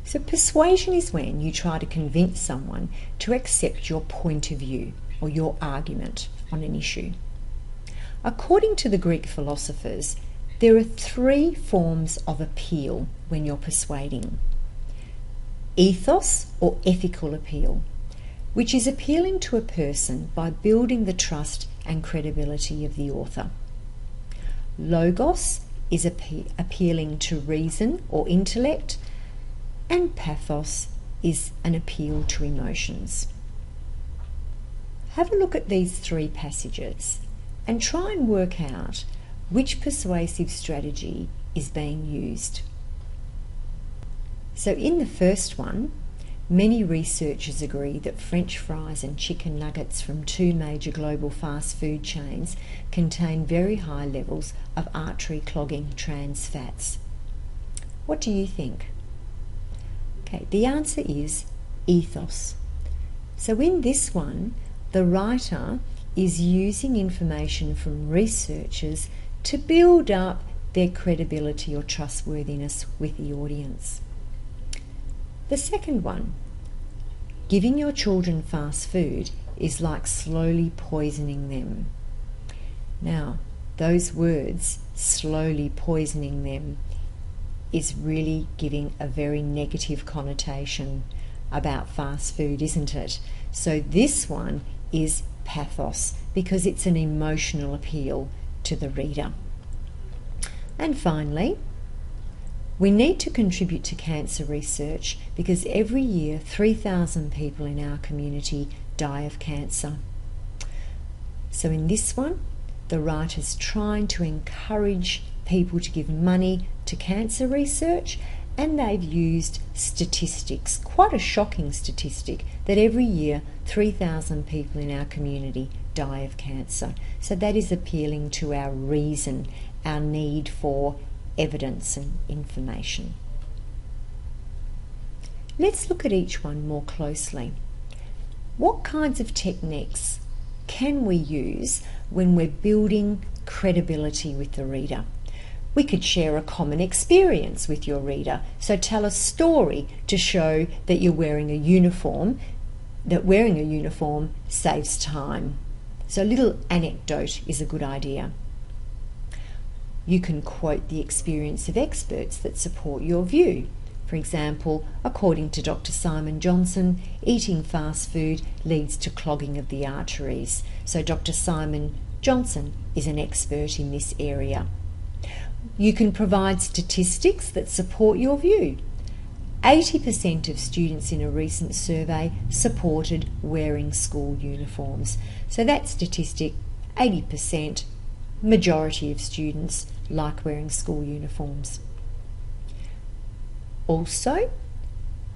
So persuasion is when you try to convince someone to accept your point of view or your argument on an issue. According to the Greek philosophers, there are 3 forms of appeal when you're persuading. Ethos or ethical appeal, which is appealing to a person by building the trust and credibility of the author. Logos is appealing to reason or intellect, and pathos is an appeal to emotions. Have a look at these 3 passages and try and work out which persuasive strategy is being used. So in the first one, many researchers agree that French fries and chicken nuggets from 2 major global fast food chains contain very high levels of artery-clogging trans fats. What do you think? Okay, the answer is ethos. So in this one, the writer is using information from researchers to build up their credibility or trustworthiness with the audience. The second one, giving your children fast food is like slowly poisoning them. Now, those words, slowly poisoning them, is really giving a very negative connotation about fast food, isn't it? So this one is pathos because it's an emotional appeal to the reader. And finally, we need to contribute to cancer research because every year 3,000 people in our community die of cancer. So in this one, the writer's trying to encourage people to give money to cancer research, and they've used statistics, quite a shocking statistic, that every year 3,000 people in our community die of cancer. So that is appealing to our reason, our need for evidence and information. Let's look at each one more closely. What kinds of techniques can we use when we're building credibility with the reader? We could share a common experience with your reader. So tell a story to show that you're wearing a uniform, that wearing a uniform saves time. So a little anecdote is a good idea. You can quote the experience of experts that support your view. For example, according to Dr. Simon Johnson, eating fast food leads to clogging of the arteries. So Dr. Simon Johnson is an expert in this area. You can provide statistics that support your view. 80% of students in a recent survey supported wearing school uniforms. So that statistic, 80%, majority of students like wearing school uniforms. Also,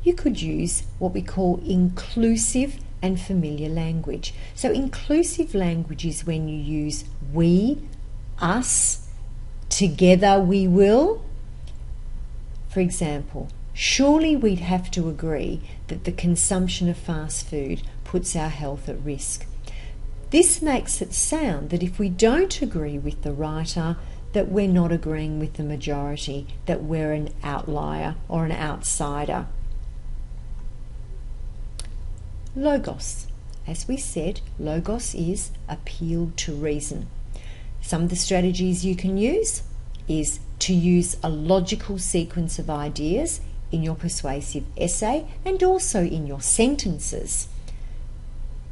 you could use what we call inclusive and familiar language. So inclusive language is when you use we, us, together we will. For example, surely we'd have to agree that the consumption of fast food puts our health at risk. This makes it sound that if we don't agree with the writer, that we're not agreeing with the majority, that we're an outlier or an outsider. Logos. As we said, logos is appeal to reason. Some of the strategies you can use is to use a logical sequence of ideas in your persuasive essay and also in your sentences.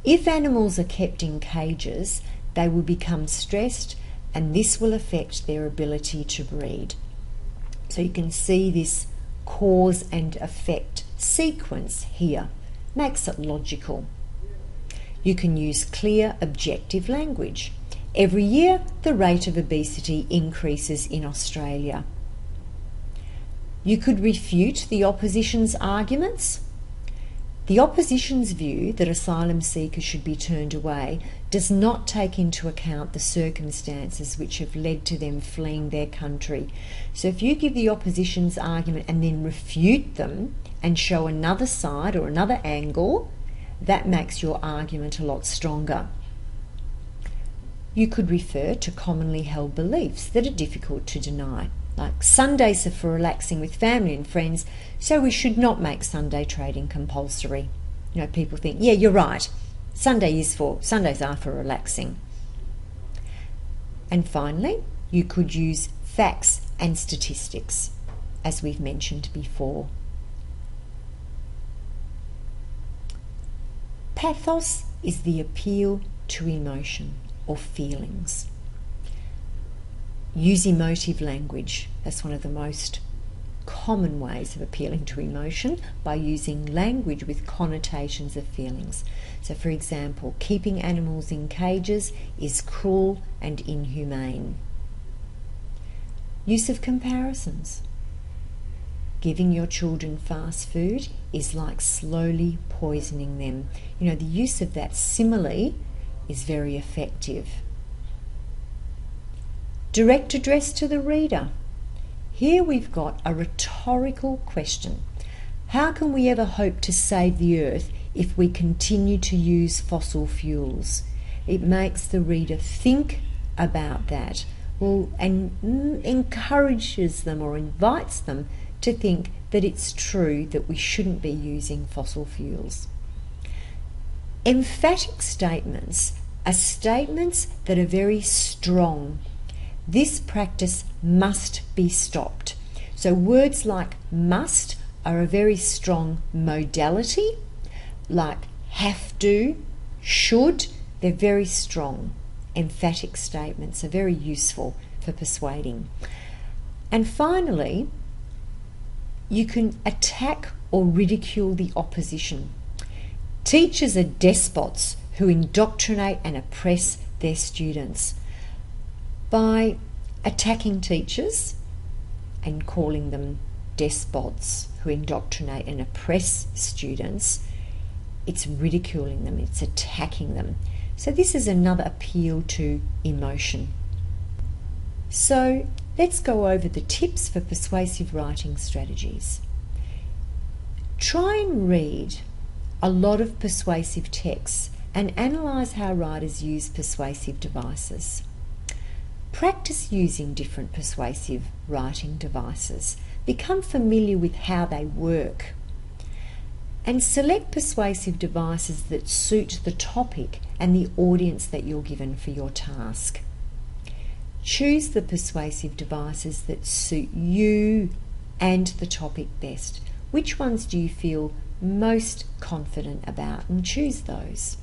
If animals are kept in cages, they will become stressed, and this will affect their ability to breed. So you can see this cause and effect sequence here. Makes it logical. You can use clear, objective language. Every year, the rate of obesity increases in Australia. You could refute the opposition's arguments. The opposition's view that asylum seekers should be turned away does not take into account the circumstances which have led to them fleeing their country. So if you give the opposition's argument and then refute them and show another side or another angle, that makes your argument a lot stronger. You could refer to commonly held beliefs that are difficult to deny. Like Sundays are for relaxing with family and friends, so we should not make Sunday trading compulsory. You know, people think, yeah, you're right, Sundays are for relaxing. And finally, you could use facts and statistics, as we've mentioned before. Pathos is the appeal to emotion or feelings. Use emotive language. That's one of the most common ways of appealing to emotion, by using language with connotations of feelings. So, for example, keeping animals in cages is cruel and inhumane. Use of comparisons. Giving your children fast food is like slowly poisoning them. You know, the use of that simile is very effective. Direct address to the reader. Here we've got a rhetorical question. How can we ever hope to save the earth if we continue to use fossil fuels? It makes the reader think about that, and encourages them or invites them to think that it's true that we shouldn't be using fossil fuels. Emphatic statements are statements that are very strong. This practice must be stopped. So words like must are a very strong modality, like have to, should, they're very strong. Emphatic statements are very useful for persuading. And finally, you can attack or ridicule the opposition. Teachers are despots who indoctrinate and oppress their students. By attacking teachers and calling them despots who indoctrinate and oppress students, it's ridiculing them, it's attacking them. So this is another appeal to emotion. So let's go over the tips for persuasive writing strategies. Try and read a lot of persuasive texts and analyse how writers use persuasive devices. Practice using different persuasive writing devices. Become familiar with how they work. And select persuasive devices that suit the topic and the audience that you're given for your task. Choose the persuasive devices that suit you and the topic best. Which ones do you feel most confident about, and choose those.